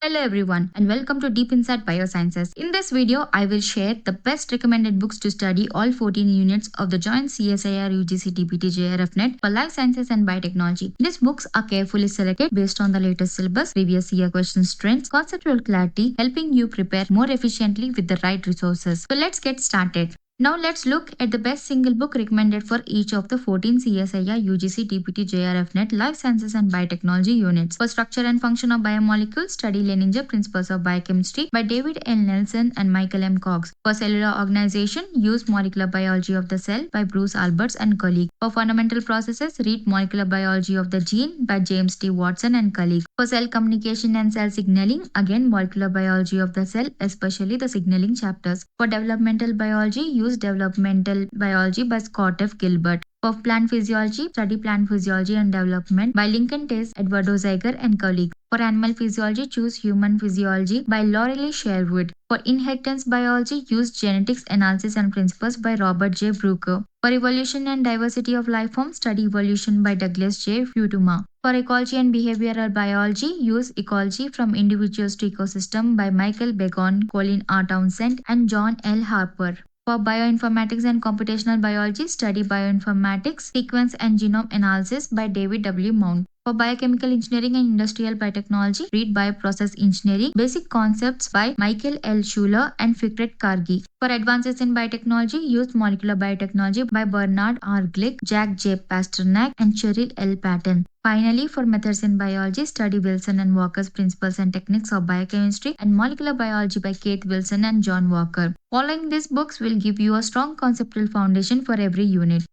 Hello everyone and welcome to Deep Insight Biosciences. In this video, I will share the best recommended books to study all 14 units of the joint CSIR-UGC DBT JRF-NET for Life Sciences and Biotechnology. These books are carefully selected based on the latest syllabus, previous year questions, trends, conceptual clarity, helping you prepare more efficiently with the right resources. So let's get started. Now let's look at the best single book recommended for each of the 14 CSIR UGC DPT JRF-NET Life Sciences and Biotechnology units. For Structure and Function of Biomolecules, study Leninger Principles of Biochemistry by David L. Nelson and Michael M. Cox. For Cellular Organization, use Molecular Biology of the Cell by Bruce Alberts and colleague. For Fundamental Processes, read Molecular Biology of the Gene by James T. Watson and colleague. For Cell Communication and Cell Signaling, again Molecular Biology of the Cell, especially the signaling chapters. For Developmental Biology, use Developmental Biology by Scott F. Gilbert. For Plant Physiology, study Plant Physiology and Development by Lincoln Tace, Eduardo Zeiger and colleagues. For Animal Physiology, choose Human Physiology by Lorelei Sherwood. For Inheritance Biology, use Genetics Analysis and Principles by Robert J. Brucker. For Evolution and Diversity of Life Forms, study Evolution by Douglas J. Futuma. For Ecology and Behavioral Biology, use Ecology from Individuals to Ecosystem by Michael Begon, Colin R. Townsend and John L. Harper. For Bioinformatics and Computational Biology, study Bioinformatics, Sequence and Genome Analysis by David W. Mount. For Biochemical Engineering and Industrial Biotechnology, read Bioprocess Engineering, Basic Concepts by Michael L. Schuler and Fikret Kargi. For Advances in Biotechnology, use Molecular Biotechnology by Bernard R. Glick, Jack J. Pasternak, and Cheryl L. Patton. Finally, for Methods in Biology, study Wilson and Walker's Principles and Techniques of Biochemistry and Molecular Biology by Keith Wilson and John Walker. Following these books will give you a strong conceptual foundation for every unit.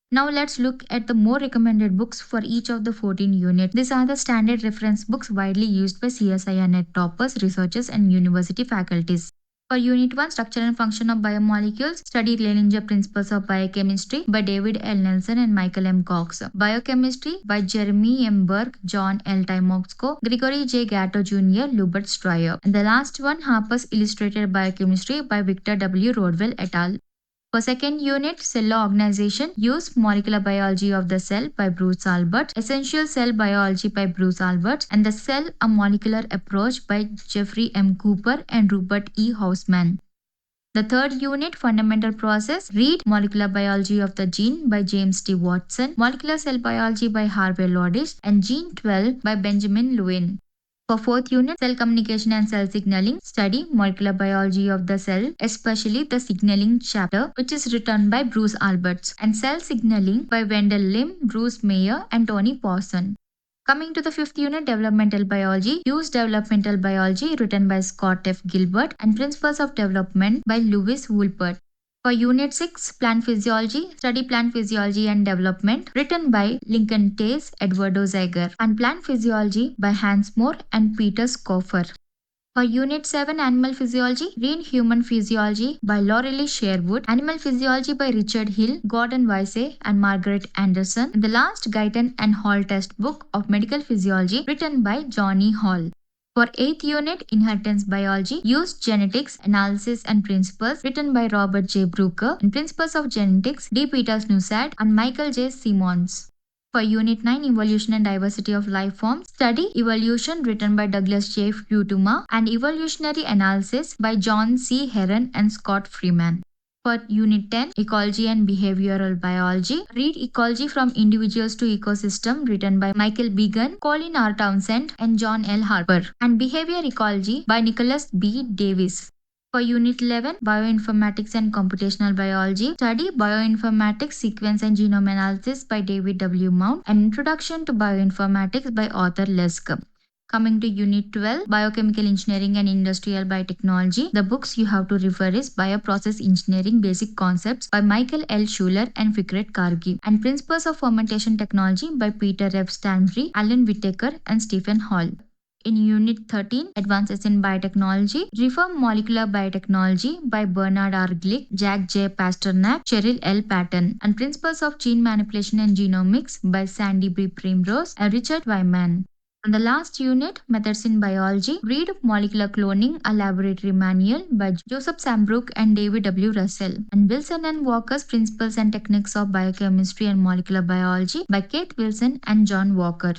Now let's look at the more recommended books for each of the 14 units. These are the standard reference books widely used by CSIR-NET toppers, researchers, and university faculties. For Unit 1, Structure and Function of Biomolecules, study Leninger Principles of Biochemistry by David L. Nelson and Michael M. Cox. Biochemistry by Jeremy M. Burke, John L. Timoxko, Gregory J. Gatto Jr., Lubert Stryer. And the last one, Harper's Illustrated Biochemistry by Victor W. Rodwell et al. For second unit, Cellular Organization, use Molecular Biology of the Cell by Bruce Alberts, Essential Cell Biology by Bruce Alberts, and The Cell, a Molecular Approach by Jeffrey M. Cooper and Rupert E. Hausman. The third unit, Fundamental Process, read Molecular Biology of the Gene by James T. Watson, Molecular Cell Biology by Harvey Lodish, and Gene 12 by Benjamin Lewin. For fourth unit, Cell Communication and Cell Signaling, study Molecular Biology of the Cell, especially the Signaling chapter, which is written by Bruce Alberts, and Cell Signaling by Wendell Lim, Bruce Mayer, and Tony Pawson. Coming to the fifth unit, Developmental Biology, use Developmental Biology written by Scott F. Gilbert and Principles of Development by Lewis Woolpert. For Unit 6, Plant Physiology, study Plant Physiology and Development, written by Lincoln Tace, Eduardo Zeiger, and Plant Physiology by Hans Moore and Peter Schoffer. For Unit 7, Animal Physiology, read Human Physiology by Lorelei Sherwood, Animal Physiology by Richard Hill, Gordon Weisse, and Margaret Anderson, and the last Guyton and Hall textbook of Medical Physiology, written by Johnny Hall. For 8th unit, Inheritance Biology, use Genetics, Analysis and Principles, written by Robert J. Brucker, and Principles of Genetics, D. Peter Snusad and Michael J. Simmons. For Unit 9, Evolution and Diversity of Life Forms, study Evolution, written by Douglas J. Futuma, and Evolutionary Analysis by John C. Heron and Scott Freeman. For Unit 10, Ecology and Behavioral Biology, read Ecology from Individuals to Ecosystem, written by Michael Began, Colin R. Townsend, and John L. Harper, and Behavior Ecology by Nicholas B. Davis. For Unit 11, Bioinformatics and Computational Biology, study Bioinformatics, Sequence and Genome Analysis by David W. Mount, and Introduction to Bioinformatics by Arthur Lesk. Coming to Unit 12, Biochemical Engineering and Industrial Biotechnology, the books you have to refer is Bioprocess Engineering Basic Concepts by Michael L. Schuler and Fikret Kargi, and Principles of Fermentation Technology by Peter F. Stanbury, Alan Whittaker, and Stephen Hall. In Unit 13, Advances in Biotechnology, refer Molecular Biotechnology by Bernard R. Glick, Jack J. Pasternak, Cheryl L. Patton, and Principles of Gene Manipulation and Genomics by Sandy B. Primrose and Richard Wyman. And the last unit, Methods in Biology, read Molecular Cloning, a Laboratory Manual by Joseph Sambrook and David W. Russell, and Wilson and Walker's Principles and Techniques of Biochemistry and Molecular Biology by Keith Wilson and John Walker.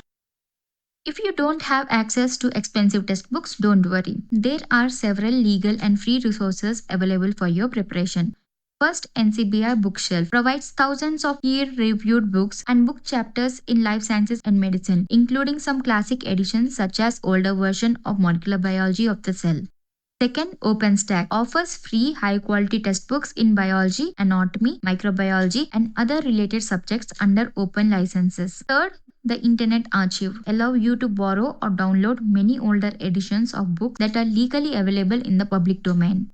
If you don't have access to expensive textbooks, don't worry. There are several legal and free resources available for your preparation. First, NCBI Bookshelf provides thousands of peer-reviewed books and book chapters in life sciences and medicine, including some classic editions such as older version of Molecular Biology of the Cell. Second, OpenStack offers free high-quality textbooks in biology, anatomy, microbiology, and other related subjects under open licenses. Third, the Internet Archive allows you to borrow or download many older editions of books that are legally available in the public domain.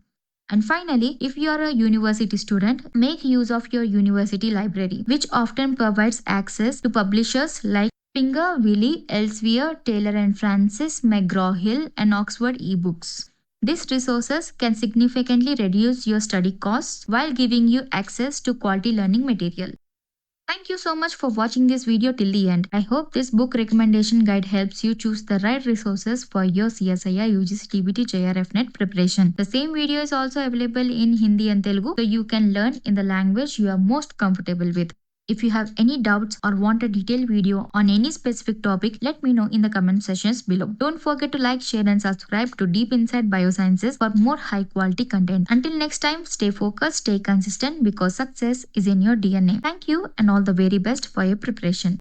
And finally, if you are a university student, make use of your university library, which often provides access to publishers like Springer, Wiley, Elsevier, Taylor and Francis, McGraw-Hill, and Oxford eBooks. These resources can significantly reduce your study costs while giving you access to quality learning material. Thank you so much for watching this video till the end. I hope this book recommendation guide helps you choose the right resources for your CSIR UGC TBT JRF NET preparation. The same video is also available in Hindi and Telugu, so you can learn in the language you are most comfortable with. If you have any doubts or want a detailed video on any specific topic, let me know in the comment sections below. Don't forget to like, share and subscribe to Deep Insight Biosciences for more high quality content. Until next time, stay focused, stay consistent because success is in your DNA. Thank you and all the very best for your preparation.